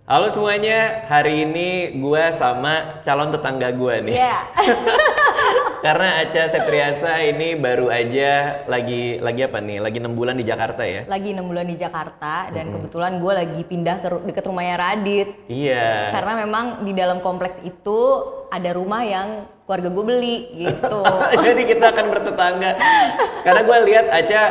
Halo semuanya, hari ini gue sama calon tetangga gue nih. Iya. Karena Acha Septriasa ini baru aja lagi apa nih? Lagi 6 bulan di Jakarta ya? Lagi 6 bulan di Jakarta dan kebetulan gue lagi pindah ke deket rumahnya Radit. Iya. Karena memang di dalam kompleks itu ada rumah yang keluarga gue beli gitu. Jadi kita akan bertetangga. Karena gue lihat Acha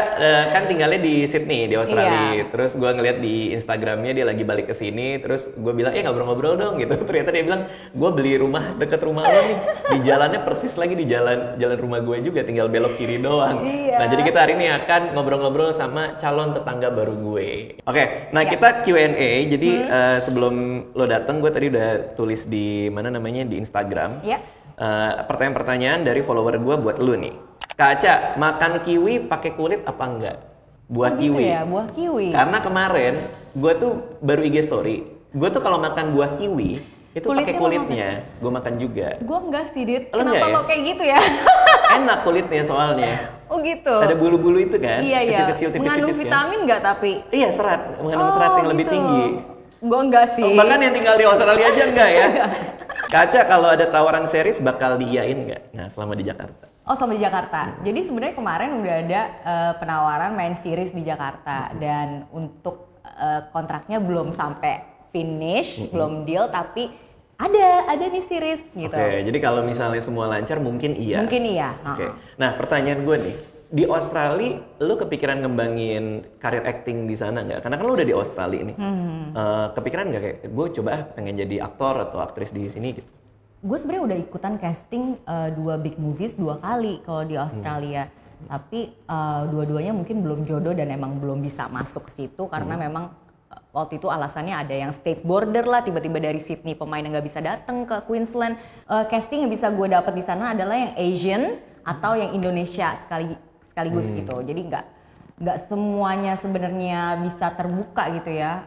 kan tinggalnya di Sydney, di Australia. Iya. Terus gue ngeliat di Instagramnya dia lagi balik ke sini. Terus gue bilang, ngobrol-ngobrol dong gitu. Ternyata dia bilang, gue beli rumah deket rumah lo nih. Di jalannya persis lagi di jalan rumah gue juga, tinggal belok kiri doang. Iya. Nah jadi kita hari ini akan ngobrol-ngobrol sama calon tetangga baru gue. Oke, nah kita Q&A. Jadi sebelum lo datang, gue tadi udah tulis di di Instagram. Iya. Pertanyaan-pertanyaan dari follower gue buat lu nih. Kak Acha, makan kiwi pakai kulit apa enggak? Buah gitu kiwi. ya, buah kiwi. Karena kemarin gue tuh baru IG story. Gue tuh kalau makan buah kiwi itu pakai kulitnya. Gue makan juga. Gue enggak sih, Dit. Lo Kenapa enggak ya? kok kayak gitu ya? Enak kulitnya soalnya. Oh gitu. Ada bulu-bulu itu kan? Iya. Kecil-kecil, tipis-tipis Mengandung kan? vitamin nggak tapi? Iya, serat. Mengandung serat yang lebih gitu. tinggi. Gue enggak sih. Bahkan yang tinggal di Australia aja enggak ya? Kak Acha, kalau ada tawaran series bakal diiyain nggak? Nah, selama di Jakarta. Oh, sama di Jakarta. Jadi sebenarnya kemarin udah ada penawaran main series di Jakarta dan untuk kontraknya belum sampai finish, belum deal, tapi ada nih series gitu. Oke, jadi kalau misalnya semua lancar mungkin iya. Mungkin iya. Oke. Nah, pertanyaan gue nih, di Australia lu kepikiran ngembangin karir acting di sana nggak? Karena kan lu udah di Australia nih. Kepikiran nggak kayak gue coba pengen jadi aktor atau aktris di sini gitu? Gue sebenarnya udah ikutan casting 2 big movies 2 kali kalau di Australia. Tapi dua-duanya mungkin belum jodoh dan emang belum bisa masuk ke situ karena memang waktu itu alasannya ada yang state border lah, tiba-tiba dari Sydney pemain yang nggak bisa datang ke Queensland. Casting yang bisa gue dapet di sana adalah yang Asian atau yang Indonesia sekaligus gitu. Jadi nggak semuanya sebenarnya bisa terbuka gitu ya.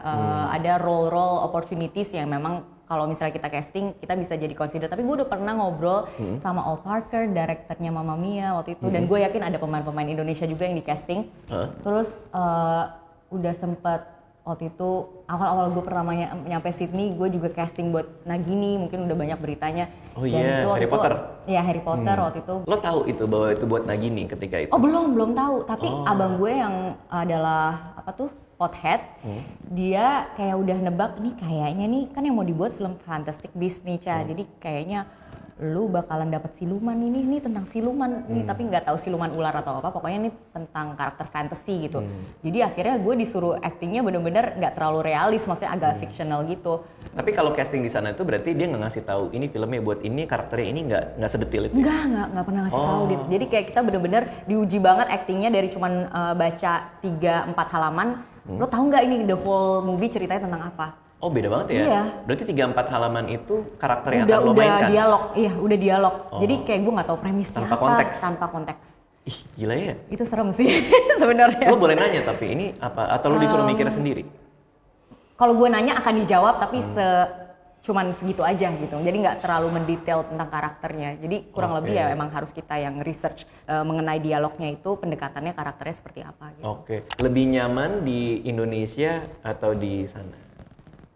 Ada role opportunities yang memang kalau misalnya kita casting kita bisa jadi consider. Tapi gue udah pernah ngobrol sama Al Parker, direkturnya Mamma Mia waktu itu, dan gue yakin ada pemain-pemain Indonesia juga yang di casting. Terus udah sempet waktu itu awal-awal gue pertama nyampe Sydney, gue juga casting buat Nagini, mungkin udah banyak beritanya. Oh iya, Harry Potter. Iya, Harry Potter waktu itu. Lo tahu itu bahwa itu buat Nagini ketika itu? Oh belum tahu. Tapi abang gue yang adalah pothead, dia kayak udah nebak nih kayaknya nih kan yang mau dibuat film Fantastic Beasts nih, Ca. Jadi kayaknya lu bakalan dapat siluman ini tentang siluman nih, tapi nggak tahu siluman ular atau apa, pokoknya ini tentang karakter fantasy gitu. Jadi akhirnya gue disuruh actingnya bener-bener nggak terlalu realis, maksudnya agak fictional gitu. Tapi kalau casting di sana itu berarti dia nggak ngasih tahu ini filmnya buat ini, karakternya ini nggak sedetil itu? Nggak pernah ngasih tahu. Jadi kayak kita bener-bener diuji banget actingnya dari cuman baca 3-4 halaman. Lo tahu nggak ini the whole movie ceritanya tentang apa? Oh beda banget ya? Iya. Berarti 3-4 halaman itu karakter yang akan lo mainkan? Udah dialog, iya udah dialog. Jadi kayak gue nggak tahu premisnya tanpa apa. Konteks. Tanpa konteks. Ih gila ya? Itu serem sih sebenarnya. Lo boleh nanya tapi ini apa? Atau lo disuruh mikir sendiri? Kalau gue nanya akan dijawab tapi cuman segitu aja gitu. Jadi nggak terlalu mendetail tentang karakternya. Jadi kurang lebih ya emang harus kita yang research mengenai dialognya itu, pendekatannya karakternya seperti apa gitu. Oke. Lebih nyaman di Indonesia atau di sana?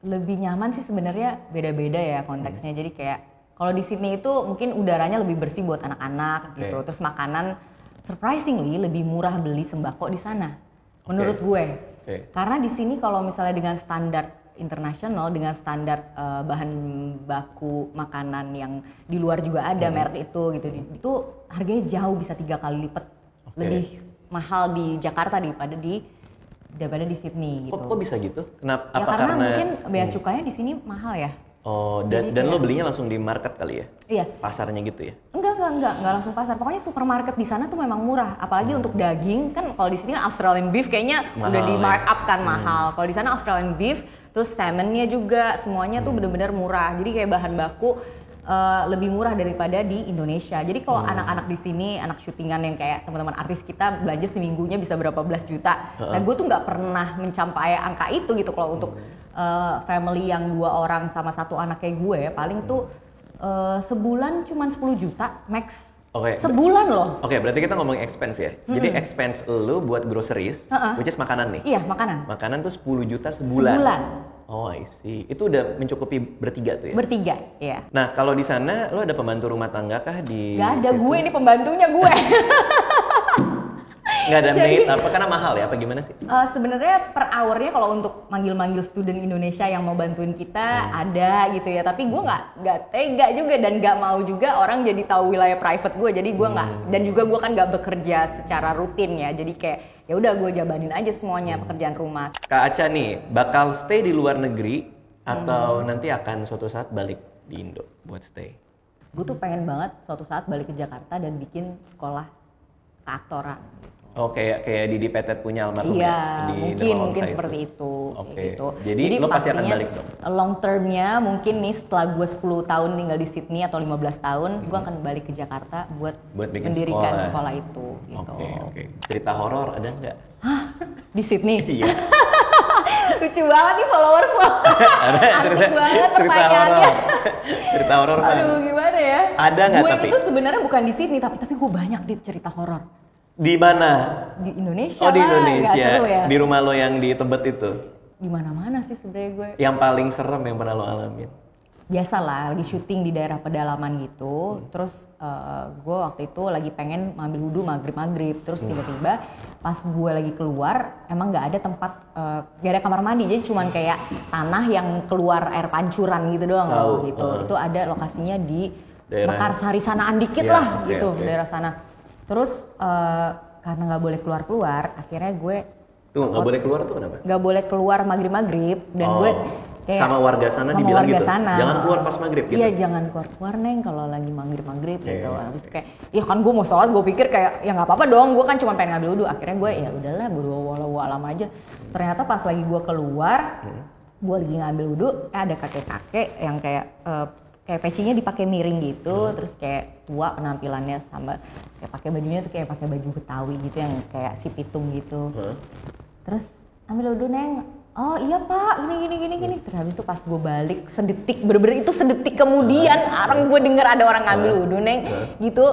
Lebih nyaman sih sebenarnya beda-beda ya konteksnya. Jadi kayak kalau di Sydney itu mungkin udaranya lebih bersih buat anak-anak gitu. Terus makanan surprisingly lebih murah beli sembako di sana. Menurut gue. Karena di sini kalau misalnya dengan standar internasional, dengan standar bahan baku makanan yang di luar juga ada merek itu gitu. Itu harganya jauh bisa 3 kali lipat lebih mahal di Jakarta daripada di Sydney gitu. Kok bisa gitu? Kenapa? Ya karena mungkin bea cukainya di sini mahal ya. Oh, dan lo belinya langsung di market kali ya? Iya. Pasarnya gitu ya? Enggak langsung pasar. Pokoknya supermarket di sana tuh memang murah. Apalagi untuk daging kan kalau di sini kan Australian beef kayaknya mahal, udah di markup kan mahal. Kalau di sana Australian beef, terus salmonnya juga semuanya tuh bener-bener murah. Jadi kayak bahan baku lebih murah daripada di Indonesia. Jadi kalau anak-anak di sini, anak syutingan yang kayak teman-teman artis kita belanja seminggunya bisa berapa belas juta. Nah gue tuh nggak pernah mencapai angka itu gitu. Kalau untuk family yang 2 orang sama 1 anak kayak gue, paling tuh sebulan cuma 10 juta max. Oke. Sebulan loh. Oke, berarti kita ngomongin expense ya. Jadi expense lu buat groceries, which is makanan nih. Iya, makanan. Makanan tuh 10 juta sebulan. Oh, I see. Itu udah mencukupi bertiga tuh ya? Bertiga, ya. Nah, kalau di sana lo ada pembantu rumah tangga kah di Gak ada, situ? gue ini pembantunya gue. Nggak ada maid apa? Karena mahal ya? Apa gimana sih? Sebenarnya per hour-nya kalau untuk manggil-manggil student Indonesia yang mau bantuin kita ada gitu ya. Tapi gue nggak tega juga dan nggak mau juga orang jadi tahu wilayah private gue. Jadi gue nggak, dan juga gue kan nggak bekerja secara rutin ya. Jadi kayak ya udah gue jabanin aja semuanya pekerjaan rumah. Kak Aca nih, bakal stay di luar negeri atau nanti akan suatu saat balik di Indo buat stay? Gue tuh pengen banget suatu saat balik ke Jakarta dan bikin sekolah keaktoran. Oh, kayak Didi Petet punya almarhum Iya, ya? mungkin seperti itu. Oke. Kayak gitu. Jadi lo pasti akan balik dong? Long termnya mungkin nih setelah gue 10 tahun tinggal di Sydney atau 15 tahun, gue akan balik ke Jakarta buat bikin mendirikan sekolah itu. Gitu. Oke. Cerita horor ada nggak? Hah? Di Sydney? Iya. Lucu banget nih followers lo. Antik banget pertanyaannya. Cerita horor kan? Aduh, gimana ya? Ada nggak gue tapi? Gue itu sebenarnya bukan di Sydney, tapi gue banyak di cerita horor. Di mana? Di Indonesia. Oh, di lah, Indonesia. nggak seru ya? Di rumah lo yang di Tebet itu? Di mana-mana sih sebenarnya gue. Yang paling serem yang pernah lo alamin? Biasalah, lagi syuting di daerah pedalaman gitu. Terus gue waktu itu lagi pengen ngambil wudhu maghrib. Terus tiba-tiba pas gue lagi keluar, emang nggak ada tempat, nggak ada kamar mandi. Jadi cuman kayak tanah yang keluar air pancuran gitu doang loh gitu. Itu ada lokasinya di daerah Mekarsari sanaan dikit ya, lah okay, gitu, daerah sana. Terus karena nggak boleh keluar, akhirnya gue nggak boleh keluar tuh kenapa? nggak boleh keluar maghrib dan gue kayak sama warga sana sama dibilang warga gitu. sana. Jangan keluar pas maghrib gitu. Iya, jangan keluar Neng kalau lagi maghrib gitu. Habis itu kayak ya kan gue mau sholat, gue pikir kayak ya nggak apa-apa dong, gue kan cuma pengen ngambil wudhu. Akhirnya gue ya udahlah bodo alam aja. Ternyata pas lagi gue keluar, gue lagi ngambil wudhu, ada kakek-kakek yang kayak pecinya dipakai miring gitu, terus kayak tua penampilannya sama kayak pakai bajunya tuh kayak pakai baju Betawi gitu yang kayak si pitung gitu. Terus ambil wudhu Neng. Oh iya Pak, gini. Terus habis itu pas gue balik sedetik, bener-bener itu sedetik kemudian orang gue denger ada orang ngambil wudhu Neng gitu.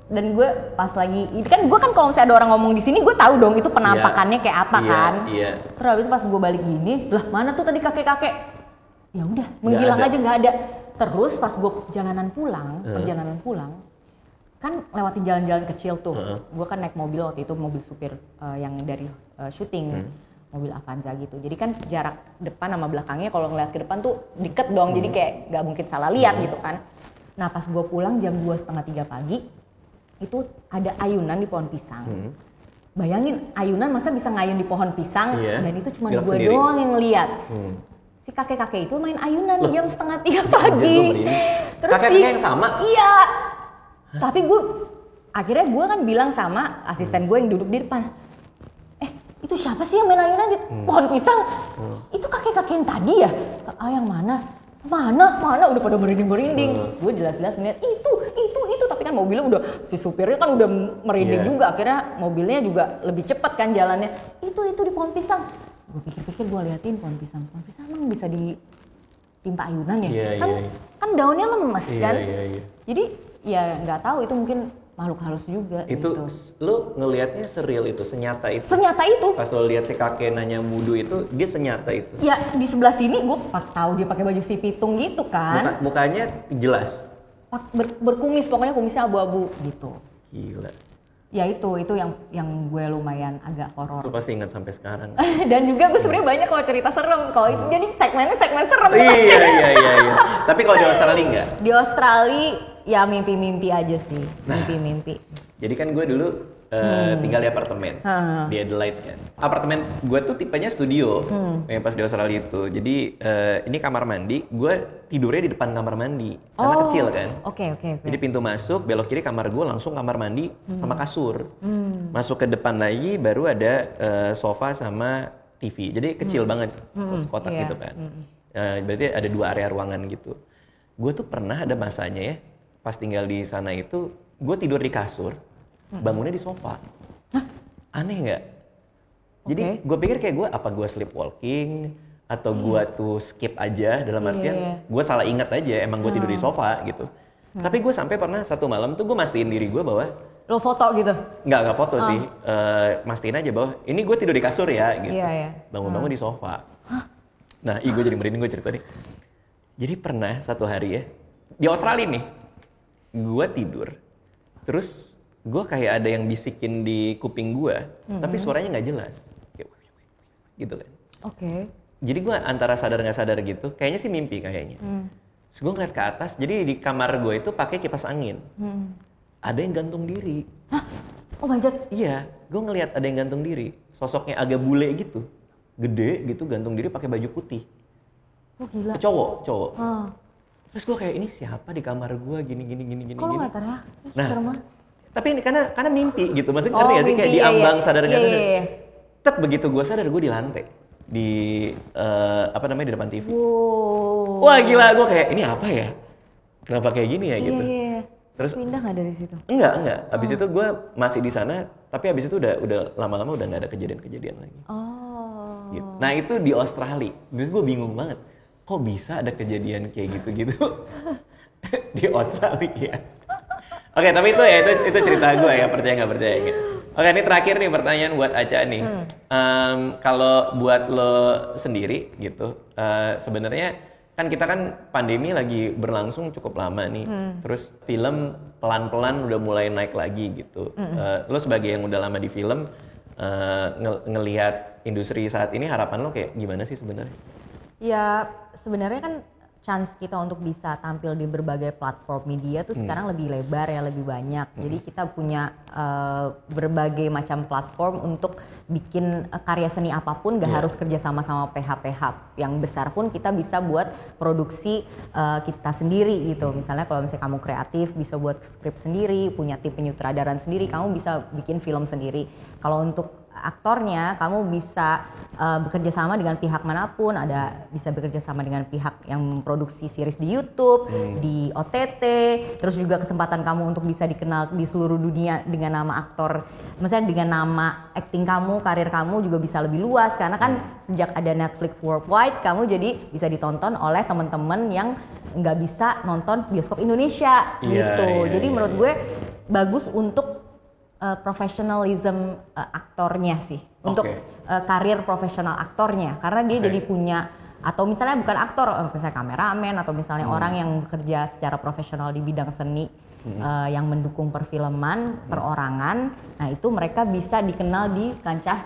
Dan gue pas lagi, kan gue kan kalau misalnya ada orang ngomong di sini gue tahu dong itu penampakannya kayak apa kan. Iya. Terus habis itu pas gue balik gini, lah mana tuh tadi kakek-kakek? Ya udah, menghilang aja nggak ada. Terus pas gue perjalanan pulang, kan lewatin jalan-jalan kecil tuh. Gue kan naik mobil waktu itu, mobil supir yang dari syuting, mobil Avanza gitu. Jadi kan jarak depan sama belakangnya kalau ngeliat ke depan tuh deket dong, jadi kayak nggak mungkin salah lihat gitu kan. Nah pas gue pulang jam 2:30 pagi, itu ada ayunan di pohon pisang. Bayangin ayunan masa bisa ngayun di pohon pisang, dan itu cuma gue doang yang ngeliat. Si kakek-kakek itu main ayunan jam 2:30 pagi. Terus kakeknya yang sama? Iya. Tapi akhirnya gue kan bilang sama asisten gue yang duduk di depan, itu siapa sih yang main ayunan di pohon pisang? Itu kakek-kakek yang tadi ya? Yang mana? Mana? Udah pada merinding-merinding. Gue jelas-jelas ngeliat itu. Tapi kan mobilnya udah, si supirnya kan udah merinding juga. Akhirnya mobilnya juga lebih cepat kan jalannya. Itu di pohon pisang. Gue pikir-pikir, gue liatin pohon pisang emang bisa ditimpa ayunan ya? Kan daunnya lemes kan? Jadi ya nggak tahu itu mungkin makhluk halus juga. Itu gitu. Lo ngelihatnya seril itu, senyata itu? Senyata itu. Pas lo lihat si kakek nanya wudhu itu, dia senyata itu? Ya di sebelah sini gue tahu dia pakai baju si pitung gitu kan. Mukanya jelas? Berkumis, pokoknya kumisnya abu-abu gitu. Gila. Ya itu yang gue lumayan agak horor. Lo pasti ingat sampai sekarang. Dan juga gue sebenarnya banyak kalau cerita serem. Kalau itu jadi segmen serem. Iya. Tapi kalau di Australia enggak? Di Australia ya mimpi-mimpi aja sih. Mimpi-mimpi. Jadi kan gue dulu tinggal di apartemen di Adelaide kan. Apartemen gue tuh tipenya studio yang pas di Australia itu. Jadi ini kamar mandi, gue tidurnya di depan kamar mandi karena kecil kan. Oke. Jadi pintu masuk, belok kiri kamar gue, langsung kamar mandi sama kasur. Masuk ke depan lagi baru ada sofa sama TV. Jadi kecil banget, kotak gitu kan. Berarti ada 2 area ruangan gitu. Gue tuh pernah ada masanya ya, pas tinggal di sana itu, gue tidur di kasur. Bangunnya di sofa. Aneh nggak? Jadi gue pikir kayak gue sleepwalking atau gue tuh skip aja dalam artian gue salah ingat aja emang gue tidur di sofa gitu. Tapi gue sampai pernah satu malam tuh gue mastiin diri gue bahwa lo foto gitu? Nggak foto sih. Mastiin aja bahwa ini gue tidur di kasur ya gitu. Iya. Bangun-bangun di sofa. Nah, gue jadi merinding gue cerita nih. Jadi pernah satu hari ya, di Australia nih, gue tidur, terus gue kayak ada yang bisikin di kuping gue, tapi suaranya nggak jelas, gitu kan. Oke. Jadi gue antara sadar nggak sadar gitu, kayaknya sih mimpi kayaknya. Terus gue ngeliat ke atas, jadi di kamar gue itu pakai kipas angin. Ada yang gantung diri. Hah? Oh my god. Iya, gue ngeliat ada yang gantung diri, sosoknya agak bule gitu, gede gitu, gantung diri pakai baju putih. Oh gila. Cowok. Terus gue kayak ini siapa di kamar gue gini. Kok lo nggak teriak? Nah, serem banget. tapi ini karena mimpi gitu, maksudnya ngerti gak sih mimpi, kayak diambang sadar nggak sadar. Iya. Tet begitu gue sadar gue di lantai di di depan TV. Wow. Wah gila, gue kayak ini apa ya? Kenapa kayak gini ya gitu? Iya. Terus pindah nggak dari situ? Enggak. Abis itu gue masih di sana, tapi abis itu udah lama-lama udah nggak ada kejadian lagi. Oh. Gitu. Nah itu di Australia, terus gue bingung banget. Kok bisa ada kejadian kayak gitu-gitu di Australia? Oke, tapi itu cerita gue ya, percaya nggak percaya gitu. Oke, ini terakhir nih pertanyaan buat Aca nih. Kalau buat lo sendiri gitu, sebenarnya kan kita kan pandemi lagi berlangsung cukup lama nih. Terus film pelan-pelan udah mulai naik lagi gitu. Lo sebagai yang udah lama di film, ngelihat industri saat ini, harapan lo kayak gimana sih sebenarnya? Ya sebenarnya kan chance kita untuk bisa tampil di berbagai platform media tuh sekarang lebih lebar ya, lebih banyak. Jadi kita punya berbagai macam platform untuk bikin karya seni apapun, gak harus kerja sama PH-PH yang besar pun kita bisa buat produksi kita sendiri gitu. Misalnya kalau misalnya kamu kreatif bisa buat skrip sendiri, punya tim penyutradaran sendiri, kamu bisa bikin film sendiri. Kalau untuk aktornya kamu bisa bekerja sama dengan pihak manapun, bisa bekerja sama dengan pihak yang memproduksi series di YouTube, di OTT, terus juga kesempatan kamu untuk bisa dikenal di seluruh dunia dengan nama aktor, misalnya dengan nama acting kamu, karir kamu juga bisa lebih luas karena kan sejak ada Netflix Worldwide kamu jadi bisa ditonton oleh teman-teman yang nggak bisa nonton bioskop Indonesia gitu. Jadi menurut gue bagus untuk professionalism aktornya sih, untuk karir profesional aktornya, karena dia jadi punya, atau misalnya bukan aktor, misalnya kameramen atau misalnya orang yang bekerja secara profesional di bidang seni yang mendukung perfilman, perorangan, nah itu mereka bisa dikenal di kancah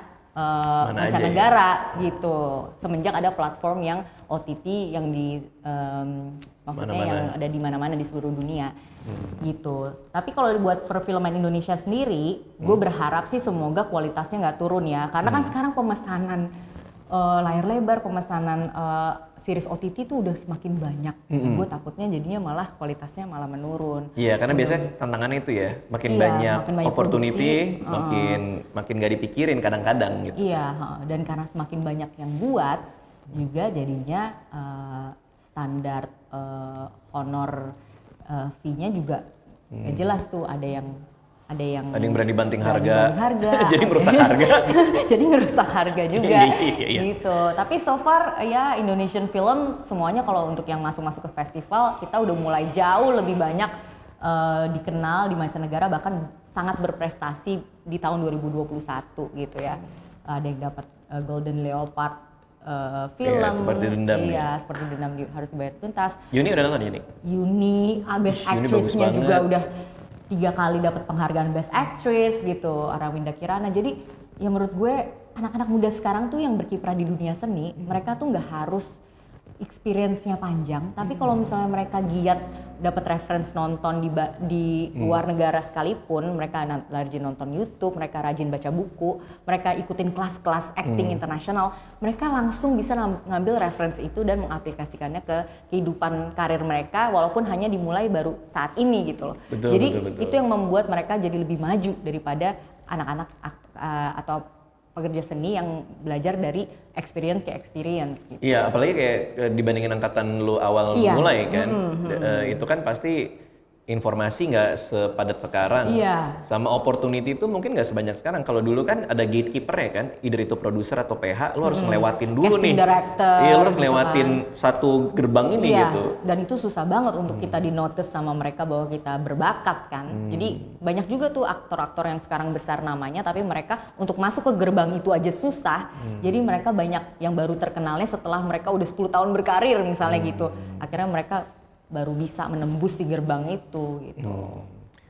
mancanegara gitu, semenjak ada platform yang OTT yang maksudnya yang ada di mana-mana di seluruh dunia. Gitu. Tapi kalau dibuat perfilman Indonesia sendiri, gue berharap sih semoga kualitasnya nggak turun ya, karena kan sekarang pemesanan layar lebar, pemesanan series OTT tuh udah semakin banyak. Gue takutnya jadinya malah kualitasnya malah menurun. Iya, karena biasanya tantangannya itu ya, makin banyak opportunity, makin nggak dipikirin kadang-kadang gitu. Iya, dan karena semakin banyak yang buat, juga jadinya standar honor fee-nya juga jelas tuh, ada yang berani banting harga. Jadi merusak harga. Jadi ngerusak harga juga. Iya. Gitu. Tapi so far ya Indonesian film semuanya kalau untuk yang masuk ke festival kita udah mulai jauh lebih banyak dikenal di mancanegara, bahkan sangat berprestasi di tahun 2021 gitu ya. Ada yang dapat Golden Leopard film, seperti Dendam. Seperti Dendam harus dibayar tuntas. Yuni udah nonton Yuni? Yuni, Best Actress-nya juga udah 3 kali dapat penghargaan Best Actress gitu, Arawinda Kirana. Jadi ya menurut gue anak-anak muda sekarang tuh yang berkiprah di dunia seni, mereka tuh nggak harus experience-nya panjang, tapi kalau misalnya mereka giat dapat reference nonton di luar negara sekalipun, mereka rajin nonton YouTube, mereka rajin baca buku, mereka ikutin kelas-kelas acting internasional, mereka langsung bisa ngambil reference itu dan mengaplikasikannya ke kehidupan karir mereka, walaupun hanya dimulai baru saat ini gitu loh. Betul. Itu yang membuat mereka jadi lebih maju daripada anak-anak atau pekerja seni yang belajar dari experience ke experience gitu. Iya, apalagi kayak dibandingin angkatan lu awal mulai kan, itu kan pasti informasi nggak sepadat sekarang. Iya. Sama opportunity itu mungkin nggak sebanyak sekarang. Kalau dulu kan ada gatekeeper ya kan, either itu produser atau PH, lu harus ngelewatin dulu Casting nih. director, Iya, lu harus gitu ngelewatin satu gerbang ini Iya, gitu. dan itu susah banget untuk kita di notice sama mereka bahwa kita berbakat kan. Jadi banyak juga tuh aktor-aktor yang sekarang besar namanya, tapi mereka untuk masuk ke gerbang itu aja susah. Jadi mereka banyak yang baru terkenalnya setelah mereka udah 10 tahun berkarir misalnya gitu. Akhirnya mereka baru bisa menembus di gerbang itu gitu.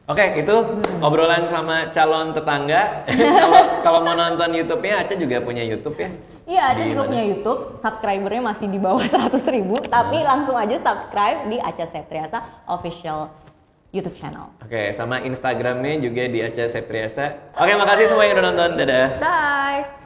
Oke, itu obrolan sama calon tetangga. Kalau mau nonton YouTube-nya, Aca juga punya YouTube ya? Iya, Aca Di juga mana? punya YouTube, subscribernya masih di bawah 100.000, tapi langsung aja subscribe di Aca Septriasa official YouTube channel. Oke, sama Instagramnya juga di Aca Septriasa. Oke, makasih semua yang udah nonton. Dadah. Bye!